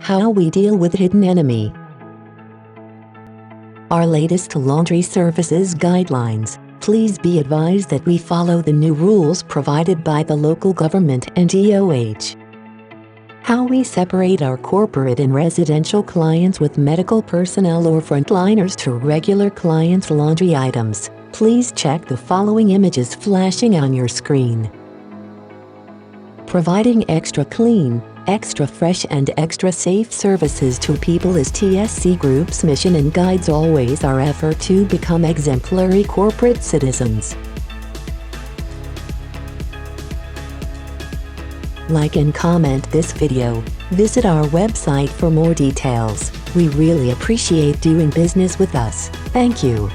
How we deal with hidden enemy. Our latest laundry services guidelines. Please be advised that we follow the new rules provided by the local government and DOH. How we separate our corporate and residential clients with medical personnel or frontliners to regular clients' laundry items. Please check the following images flashing on your screen. Providing extra clean, extra fresh and extra safe services to people is TSC Group's mission and guides always our effort to become exemplary corporate citizens. Like and comment this video. Visit our website for more details. We really appreciate doing business with us. Thank you.